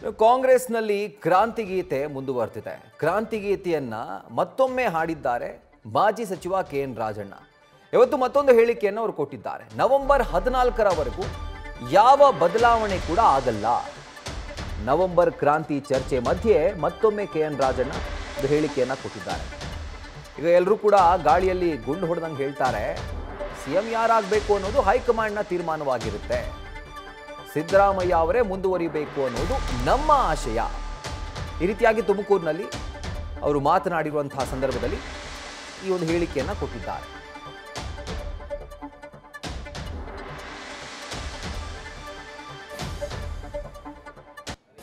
ಕಾಂಗ್ರೆಸ್ನಲ್ಲಿ ಕ್ರಾಂತಿಗೀತೆ ಮುಂದುವರೆದಿದೆ. ಕ್ರಾಂತಿಗೀತೆಯನ್ನ ಮತ್ತೊಮ್ಮೆ ಹಾಡಿದ್ದಾರೆ ಮಾಜಿ ಸಚಿವ ಕೆ.ಎನ್. ರಾಜಣ್ಣ. ಇವತ್ತು ಮತ್ತೊಂದು ಹೇಳಿಕೆಯನ್ನು ಅವರು ಕೊಟ್ಟಿದ್ದಾರೆ. ನವೆಂಬರ್ 14ರವರೆಗೂ ಯಾವ ಬದಲಾವಣೆ ಕೂಡ ಆಗಲ್ಲ. ನವೆಂಬರ್ ಕ್ರಾಂತಿ ಚರ್ಚೆ ಮಧ್ಯೆ ಮತ್ತೊಮ್ಮೆ ಕೆ.ಎನ್. ರಾಜಣ್ಣ ಒಂದು ಹೇಳಿಕೆಯನ್ನು ಕೊಟ್ಟಿದ್ದಾರೆ. ಈಗ ಎಲ್ಲರೂ ಕೂಡ ಗಾಳಿಯಲ್ಲಿ ಗುಂಡು ಹೊಡೆದಂಗೆ ಹೇಳ್ತಾರೆ, ಸಿಎಂ ಯಾರಾಗಬೇಕು ಅನ್ನೋದು ಹೈಕಮಾಂಡ್ನ ತೀರ್ಮಾನವಾಗಿರುತ್ತೆ. ಸಿದ್ದರಾಮಯ್ಯ ಅವರೇ ಮುಂದುವರಿಬೇಕು ಅನ್ನೋದು ನಮ್ಮ ಆಶಯ. ಈ ರೀತಿಯಾಗಿ ತುಮಕೂರಿನಲ್ಲಿ ಅವರು ಮಾತನಾಡಿರುವಂತಹ ಸಂದರ್ಭದಲ್ಲಿ ಈ ಒಂದು ಹೇಳಿಕೆಯನ್ನು ಕೊಟ್ಟಿದ್ದಾರೆ.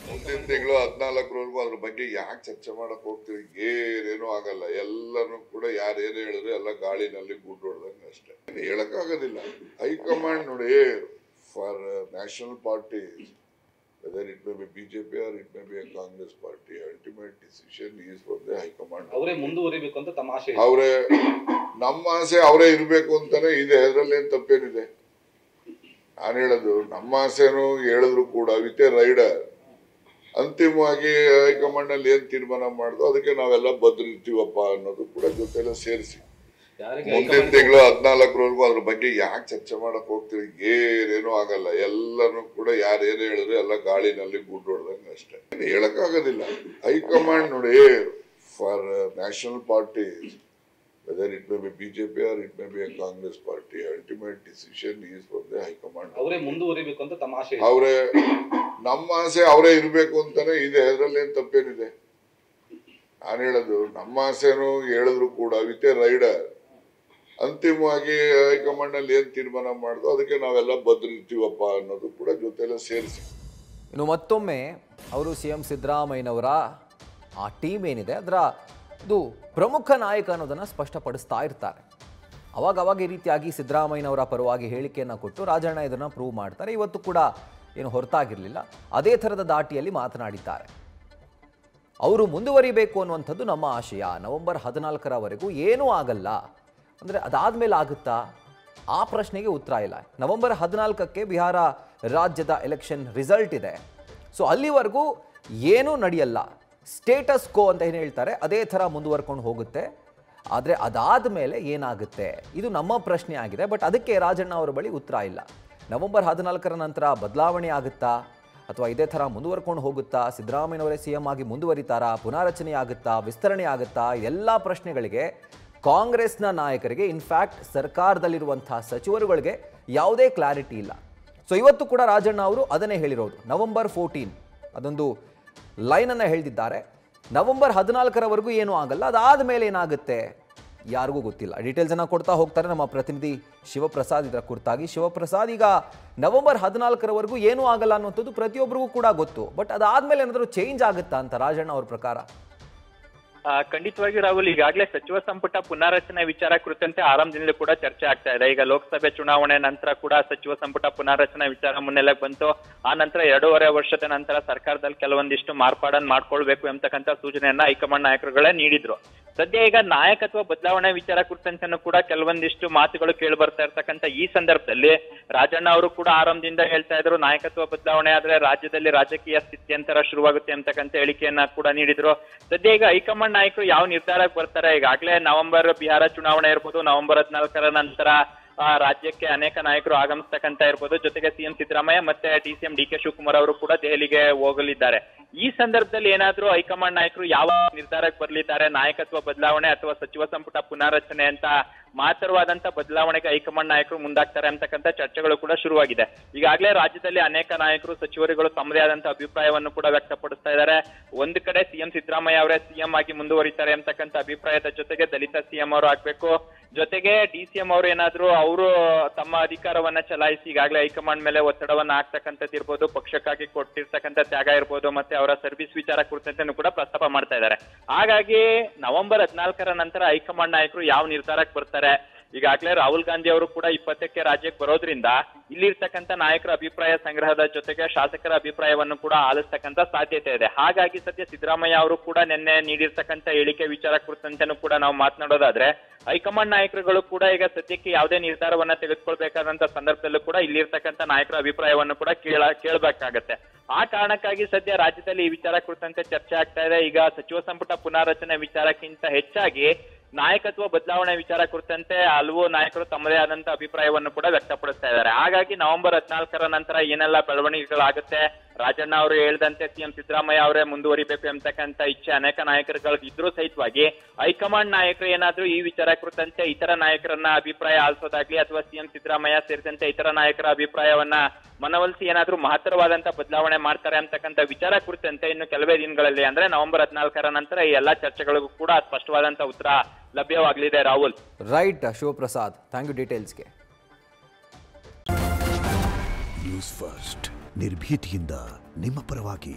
ಮುಂದಿನ ತಿಂಗಳು 14ರವರೆಗೂ ಅದ್ರ ಬಗ್ಗೆ ಯಾಕೆ ಚರ್ಚೆ ಮಾಡಕ್ ಹೋಗ್ತೀವಿ? ಏನೇನೂ ಆಗಲ್ಲ. ಎಲ್ಲರೂ ಕೂಡ ಯಾರೇನು ಹೇಳಿದ್ರು ಎಲ್ಲ ಗಾಳಿನಲ್ಲಿ ಗುಂಡು ಹೊಡೆದಂಗೆ ಅಷ್ಟೇ. ಹೇಳಕ್ಕಾಗೋದಿಲ್ಲ. ಹೈಕಮಾಂಡ್ ನೋಡಿ, for national parties, whether it may be BJP or it may be a Congress party, ultimate decision is from the high command. ಅವರೇ ಮುಂದುವರಿಬೇಕು ಅಂತ ತಮ್ಮ ಆಸೆ. ಅವರೇ, ನಮ್ಮ ಆಸೆ ಅವರೇ ಇರಬೇಕು ಅಂತಾನೆ ಇದೆ. ಅದರಲ್ಲಿ ಏನು ತಪ್ಪೇನಿದೆ? ನಾನು ಹೇಳೋದು ನಮ್ಮ ಆಸೆನೂ ಹೇಳಿದ್ರು ಕೂಡ ವಿತ್ ಎ ರೈಡರ್. ಅಂತಿಮವಾಗಿ ಹೈಕಮಾಂಡ್ ಅಲ್ಲಿ ಏನ್ ತೀರ್ಮಾನ ಮಾಡುದು ಅದಕ್ಕೆ ನಾವೆಲ್ಲ ಬದ್ರಿರ್ತೀವಪ್ಪ ಅನ್ನೋದು ಕೂಡ ಜೊತೆಲ್ಲ ಸೇರಿಸಿ ಮುಂದಿನ ತಿಂಗಳು 14ರವರೆಗೂ ಅದ್ರ ಬಗ್ಗೆ ಯಾಕೆ ಚರ್ಚೆ ಮಾಡಕ್ ಹೋಗ್ತೀವಿ? ಏನೇನೂ ಆಗಲ್ಲ. ಎಲ್ಲರೂ ಕೂಡ ಯಾರೇನು ಹೇಳಿದ್ರು ಎಲ್ಲ ಗಾಳಿನಲ್ಲಿ ಗುಂಡು ಹೊಡೆದಂಗೆ ಅಷ್ಟೇ. ಹೇಳಕ್ಕಾಗೋದಿಲ್ಲ. ಹೈಕಮಾಂಡ್ ನೋಡಿ, for national parties, whether it may be BJP or it may be a Congress party, ultimate decision is from the high command. ಅವರೇ ಮುಂದುವರಿಬೇಕು ಅಂತ ತಮ್ಮ ಆಸೆ. ಅವರೇ, ನಮ್ಮ ಆಸೆ ಅವರೇ ಇರಬೇಕು ಅಂತಾನೆ ಇದೆ. ಅದರಲ್ಲಿ ಏನು ತಪ್ಪೇನಿದೆ? ನಾನು ಹೇಳೋದು ನಮ್ಮ ಆಸೆನೂ ಹೇಳಿದ್ರು ಕೂಡ ವಿತ್ ಎ ರೈಡರ್. ಅಂತಿಮವಾಗಿ ಹೈಕಮಾಂಡ್ ಅಲ್ಲಿ ಏನ್ ತೀರ್ಮಾನ ಮಾಡುದು ಅದಕ್ಕೆ ನಾವೆಲ್ಲ ಬದ್ರಿರ್ತೀವಪ್ಪ ಅನ್ನೋದು ಕೂಡ ಜೊತೆಲ್ಲ ಸೇರಿಸಿ. ಇನ್ನು ಮತ್ತೊಮ್ಮೆ ಅವರು ಸಿಎಂ ಸಿದ್ದರಾಮಯ್ಯನವರ ಆ ಟೀಮ್ ಏನಿದೆ ಅದರ ಇದು ಪ್ರಮುಖ ನಾಯಕ ಅನ್ನೋದನ್ನು ಸ್ಪಷ್ಟಪಡಿಸ್ತಾ ಇರ್ತಾರೆ. ಅವಾಗ ಈ ರೀತಿಯಾಗಿ ಸಿದ್ದರಾಮಯ್ಯನವರ ಪರವಾಗಿ ಹೇಳಿಕೆಯನ್ನು ಕೊಟ್ಟು ರಾಜಣ್ಣ ಇದನ್ನು ಪ್ರೂವ್ ಮಾಡ್ತಾರೆ. ಇವತ್ತು ಕೂಡ ಏನು ಹೊರತಾಗಿರಲಿಲ್ಲ, ಅದೇ ಥರದ ದಾಟಿಯಲ್ಲಿ ಮಾತನಾಡಿದ್ದಾರೆ. ಅವರು ಮುಂದುವರಿಬೇಕು ಅನ್ನುವಂಥದ್ದು ನಮ್ಮ ಆಶಯ. ನವೆಂಬರ್ 14ರವರೆಗೂ ಏನೂ ಆಗಲ್ಲ. ಅಂದರೆ ಅದಾದಮೇಲೆ ಆಗುತ್ತಾ? ಆ ಪ್ರಶ್ನೆಗೆ ಉತ್ತರ ಇಲ್ಲ. ನವೆಂಬರ್ 14ಕ್ಕೆ ಬಿಹಾರ ರಾಜ್ಯದ ಎಲೆಕ್ಷನ್ ರಿಸಲ್ಟ್ ಇದೆ. ಸೊ ಅಲ್ಲಿವರೆಗೂ ಏನೂ ನಡೆಯಲ್ಲ. ಸ್ಟೇಟಸ್ ಕೋ ಅಂತ ಏನು ಹೇಳ್ತಾರೆ ಅದೇ ಥರ ಮುಂದುವರ್ಕೊಂಡು ಹೋಗುತ್ತೆ. ಆದರೆ ಅದಾದ ಮೇಲೆ ಏನಾಗುತ್ತೆ ಇದು ನಮ್ಮ ಪ್ರಶ್ನೆ ಆಗಿದೆ. ಬಟ್ ಅದಕ್ಕೆ ರಾಜಣ್ಣ ಅವರ ಬಳಿ ಉತ್ತರ ಇಲ್ಲ. ನವೆಂಬರ್ 14ರ ನಂತರ ಬದಲಾವಣೆ ಆಗುತ್ತಾ ಅಥವಾ ಇದೇ ಥರ ಮುಂದುವರ್ಕೊಂಡು ಹೋಗುತ್ತಾ? ಸಿದ್ದರಾಮಯ್ಯನವರೇ ಸಿಎಂ ಆಗಿ ಮುಂದುವರಿತಾರಾ? ಪುನಾರಚನೆ ಆಗುತ್ತಾ? ವಿಸ್ತರಣೆ ಆಗುತ್ತಾ? ಎಲ್ಲ ಪ್ರಶ್ನೆಗಳಿಗೆ ಕಾಂಗ್ರೆಸ್ನ ನಾಯಕರಿಗೆ, ಇನ್ಫ್ಯಾಕ್ಟ್ ಸರ್ಕಾರದಲ್ಲಿರುವಂತಹ ಸಚಿವರುಗಳಿಗೆ ಯಾವುದೇ ಕ್ಲಾರಿಟಿ ಇಲ್ಲ. ಸೊ ಇವತ್ತು ಕೂಡ ರಾಜಣ್ಣ ಅವರು ಅದನ್ನೇ ಹೇಳಿರೋದು. ನವೆಂಬರ್ 14 ಅದೊಂದು ಲೈನನ್ನು ಹೇಳ್ತಿದ್ದಾರೆ. ನವೆಂಬರ್ 14ರವರೆಗೂ ಏನೂ ಆಗಲ್ಲ, ಅದಾದ ಮೇಲೆ ಏನಾಗುತ್ತೆ ಯಾರಿಗೂ ಗೊತ್ತಿಲ್ಲ. ಡೀಟೇಲ್ಸನ್ನು ಕೊಡ್ತಾ ಹೋಗ್ತಾರೆ ನಮ್ಮ ಪ್ರತಿನಿಧಿ ಶಿವಪ್ರಸಾದ್ ಇದರ ಕುರಿತಾಗಿ. ಶಿವಪ್ರಸಾದ್, ಈಗ ನವೆಂಬರ್ 14ರವರೆಗೂ ಏನೂ ಆಗಲ್ಲ ಅನ್ನುವಂಥದ್ದು ಪ್ರತಿಯೊಬ್ಬರಿಗೂ ಕೂಡ ಗೊತ್ತು. ಬಟ್ ಅದಾದ್ಮೇಲೆ ಏನಾದರೂ ಚೇಂಜ್ ಆಗುತ್ತಾ ಅಂತ ರಾಜಣ್ಣ ಅವ್ರ ಪ್ರಕಾರ? ಖಂಡಿತವಾಗಿ ರಾಹುಲ್, ಈಗಾಗಲೇ ಸಚಿವ ಸಂಪುಟ ಪುನಾರಚನೆ ವಿಚಾರ ಕುರಿತಂತೆ ಆರಂಭದಿಂದಲೂ ಕೂಡ ಚರ್ಚೆ ಆಗ್ತಾ ಇದೆ. ಈಗ ಲೋಕಸಭೆ ಚುನಾವಣೆ ನಂತರ ಕೂಡ ಸಚಿವ ಸಂಪುಟ ಪುನಾರಚನೆ ವಿಚಾರ ಮುನ್ನೆಲೆಗೆ ಬಂತು. ಆ ನಂತರ 2.5 ವರ್ಷದ ನಂತರ ಸರ್ಕಾರದಲ್ಲಿ ಕೆಲವೊಂದಿಷ್ಟು ಮಾರ್ಪಾಡನ್ನು ಮಾಡ್ಕೊಳ್ಬೇಕು ಎಂಬತಕ್ಕಂಥ ಸೂಚನೆಯನ್ನ ಹೈಕಮಾಂಡ್ ನಾಯಕರುಗಳೇ ನೀಡಿದ್ರು. ಸದ್ಯ ಈಗ ನಾಯಕತ್ವ ಬದಲಾವಣೆ ವಿಚಾರ ಕುರಿತಂತೆನೂ ಕೂಡ ಕೆಲವೊಂದಿಷ್ಟು ಮಾತುಗಳು ಕೇಳಿ ಬರ್ತಾ ಇರ್ತಕ್ಕಂಥ ಈ ಸಂದರ್ಭದಲ್ಲಿ ರಾಜಣ್ಣ ಅವರು ಕೂಡ ಆರಂಭದಿಂದ ಹೇಳ್ತಾ ಇದ್ರು, ನಾಯಕತ್ವ ಬದಲಾವಣೆ ಆದ್ರೆ ರಾಜ್ಯದಲ್ಲಿ ರಾಜಕೀಯ ಸ್ಥಿತ್ಯಂತರ ಶುರುವಾಗುತ್ತೆ ಅಂತಕ್ಕಂಥ ಹೇಳಿಕೆಯನ್ನ ಕೂಡ ನೀಡಿದ್ರು. ಸದ್ಯ ಈಗ ಹೈಕಮಾಂಡ್ ನಾಯಕರು ಯಾವ ನಿರ್ಧಾರಕ್ಕೆ ಬರ್ತಾರೆ? ಈಗಾಗಲೇ ನವೆಂಬರ್ ಬಿಹಾರ ಚುನಾವಣೆ ಇರ್ಬೋದು, ನವೆಂಬರ್ 14ರ ನಂತರ ರಾಜ್ಯಕ್ಕೆ ಅನೇಕ ನಾಯಕರು ಆಗಮಿಸ್ತಕ್ಕಂತ ಇರ್ಬೋದು. ಜೊತೆಗೆ ಸಿಎಂ ಸಿದ್ದರಾಮಯ್ಯ ಮತ್ತೆ ಡಿಸಿಎಂ ಡಿ ಕೆ ಶಿವಕುಮಾರ್ ಅವರು ಕೂಡ ದೆಹಲಿಗೆ ಹೋಗಲಿದ್ದಾರೆ. ಈ ಸಂದರ್ಭದಲ್ಲಿ ಏನಾದ್ರೂ ಹೈಕಮಾಂಡ್ ನಾಯಕರು ಯಾವ ನಿರ್ಧಾರಕ್ಕೆ ಬರಲಿದ್ದಾರೆ? ನಾಯಕತ್ವ ಬದಲಾವಣೆ ಅಥವಾ ಸಚಿವ ಸಂಪುಟ ಪುನಾರಚನೆ ಅಂತ ಮಾತರವಾದಂತ ಬದಲಾವಣೆಗೆ ಹೈಕಮಾಂಡ್ ನಾಯಕರು ಮುಂದಾಗ್ತಾರೆ ಅಂತಕ್ಕಂಥ ಚರ್ಚೆಗಳು ಕೂಡ ಶುರುವಾಗಿದೆ. ಈಗಾಗಲೇ ರಾಜ್ಯದಲ್ಲಿ ಅನೇಕ ನಾಯಕರು, ಸಚಿವರುಗಳು ತಮ್ಮದೇ ಆದಂತಹ ಅಭಿಪ್ರಾಯವನ್ನು ಕೂಡ ವ್ಯಕ್ತಪಡಿಸ್ತಾ ಇದ್ದಾರೆ. ಒಂದು ಕಡೆ ಸಿಎಂ ಸಿದ್ದರಾಮಯ್ಯ ಅವರೇ ಸಿಎಂ ಆಗಿ ಮುಂದುವರಿತಾರೆ ಅಂತಕ್ಕಂಥ ಅಭಿಪ್ರಾಯದ ಜೊತೆಗೆ ದಲಿತ ಸಿಎಂ ಅವರು ಆಗ್ಬೇಕು, ಜೊತೆಗೆ ಡಿಸಿಎಂ ಅವರು ಏನಾದ್ರು ಅವರು ತಮ್ಮ ಅಧಿಕಾರವನ್ನ ಚಲಾಯಿಸಿ ಈಗಾಗಲೇ ಹೈಕಮಾಂಡ್ ಮೇಲೆ ಒತ್ತಡವನ್ನ ಹಾಕ್ತಕ್ಕಂಥದ್ದು ಇರ್ಬೋದು, ಪಕ್ಷಕ್ಕಾಗಿ ಕೊಟ್ಟಿರ್ತಕ್ಕಂಥ ತ್ಯಾಗ ಇರ್ಬೋದು, ಮತ್ತೆ ಅವರ ಸರ್ವಿಸ್ ವಿಚಾರ ಕುರಿತಂತೆ ಕೂಡ ಪ್ರಸ್ತಾಪ ಮಾಡ್ತಾ ಇದ್ದಾರೆ. ಹಾಗಾಗಿ ನವೆಂಬರ್ 14ರ ನಂತರ ಹೈಕಮಾಂಡ್ ನಾಯಕರು ಯಾವ ನಿರ್ಧಾರಕ್ಕೆ ಬರ್ತಾರೆ, ಈಗಾಗಲೇ ರಾಹುಲ್ ಗಾಂಧಿ ಅವರು ಕೂಡ 20ಕ್ಕೆ ರಾಜ್ಯಕ್ಕೆ ಬರೋದ್ರಿಂದ ಇಲ್ಲಿರ್ತಕ್ಕಂಥ ನಾಯಕರ ಅಭಿಪ್ರಾಯ ಸಂಗ್ರಹದ ಜೊತೆಗೆ ಶಾಸಕರ ಅಭಿಪ್ರಾಯವನ್ನು ಕೂಡ ಆಲಿಸ್ತಕ್ಕಂಥ ಸಾಧ್ಯತೆ ಇದೆ. ಹಾಗಾಗಿ ಸದ್ಯ ಸಿದ್ದರಾಮಯ್ಯ ಅವರು ಕೂಡ ನಿನ್ನೆ ನೀಡಿರ್ತಕ್ಕಂಥ ಹೇಳಿಕೆ ವಿಚಾರ ಕುರಿತಂತೆನೂ ಕೂಡ ನಾವು ಮಾತನಾಡೋದಾದ್ರೆ ಹೈಕಮಾಂಡ್ ನಾಯಕರುಗಳು ಕೂಡ ಈಗ ಸದ್ಯಕ್ಕೆ ಯಾವುದೇ ನಿರ್ಧಾರವನ್ನ ತೆಗೆದುಕೊಳ್ಬೇಕಾದಂತ ಸಂದರ್ಭದಲ್ಲೂ ಕೂಡ ಇಲ್ಲಿರ್ತಕ್ಕಂಥ ನಾಯಕರ ಅಭಿಪ್ರಾಯವನ್ನು ಕೂಡ ಕೇಳಬೇಕಾಗತ್ತೆ. ಆ ಕಾರಣಕ್ಕಾಗಿ ಸದ್ಯ ರಾಜ್ಯದಲ್ಲಿ ಈ ವಿಚಾರ ಕುರಿತಂತೆ ಚರ್ಚೆ ಆಗ್ತಾ ಇದೆ. ಈಗ ಸಚಿವ ಸಂಪುಟ ಪುನಾರಚನೆ ವಿಚಾರಕ್ಕಿಂತ ಹೆಚ್ಚಾಗಿ ನಾಯಕತ್ವ ಬದಲಾವಣೆ ವಿಚಾರ ಕುರಿತಂತೆ ಹಲವು ನಾಯಕರು ತಮ್ಮದೇ ಆದಂತ ಅಭಿಪ್ರಾಯವನ್ನು ಕೂಡ ವ್ಯಕ್ತಪಡಿಸ್ತಾ ಇದ್ದಾರೆ. ಹಾಗಾಗಿ ನವೆಂಬರ್ 14ರ ನಂತರ ಏನೆಲ್ಲ ಬೆಳವಣಿಗೆಗಳಾಗುತ್ತೆ, ರಾಜಣ್ಣ ಅವರು ಹೇಳಿದಂತೆ ಸಿಎಂ ಸಿದ್ದರಾಮಯ್ಯ ಅವರೇ ಮುಂದುವರಿಬೇಕು ಎಂಬತಕ್ಕಂತ ಇಚ್ಛೆ ಅನೇಕ ನಾಯಕರುಗಳು ಇದ್ರೂ ಸಹಿತವಾಗಿ ಹೈಕಮಾಂಡ್ ನಾಯಕರು ಏನಾದ್ರೂ ಈ ವಿಚಾರ ಕುರಿತಂತೆ ಇತರ ನಾಯಕರನ್ನ ಅಭಿಪ್ರಾಯ ಆಲಿಸೋದಾಗ್ಲಿ ಅಥವಾ ಸಿಎಂ ಸಿದ್ದರಾಮಯ್ಯ ಸೇರಿದಂತೆ ಇತರ ನಾಯಕರ ಅಭಿಪ್ರಾಯವನ್ನ ಮನವೊಲಿಸಿ ಏನಾದ್ರೂ ಮಹತ್ತರವಾದಂತ ಬದಲಾವಣೆ ಮಾಡ್ತಾರೆ ಅಂತಕ್ಕಂಥ ವಿಚಾರ ಕುರಿತಂತೆ ಇನ್ನು ಕೆಲವೇ ದಿನಗಳಲ್ಲಿ ಅಂದ್ರೆ ನವೆಂಬರ್ 14ರ ನಂತರ ಈ ಎಲ್ಲಾ ಚರ್ಚೆಗಳಿಗೂ ಕೂಡ ಸ್ಪಷ್ಟವಾದಂತ ಉತ್ತರ ಲಭ್ಯವಾಗಲಿದೆ. Rahul. Right Shivaprasad, thank you ಡೀಟೇಲ್ಸ್ಗೆ. ನ್ಯೂಸ್ ಫಸ್ಟ್ ನಿರ್ಭೀತಿಯಿಂದ ನಿಮ್ಮ ಪರವಾಗಿ.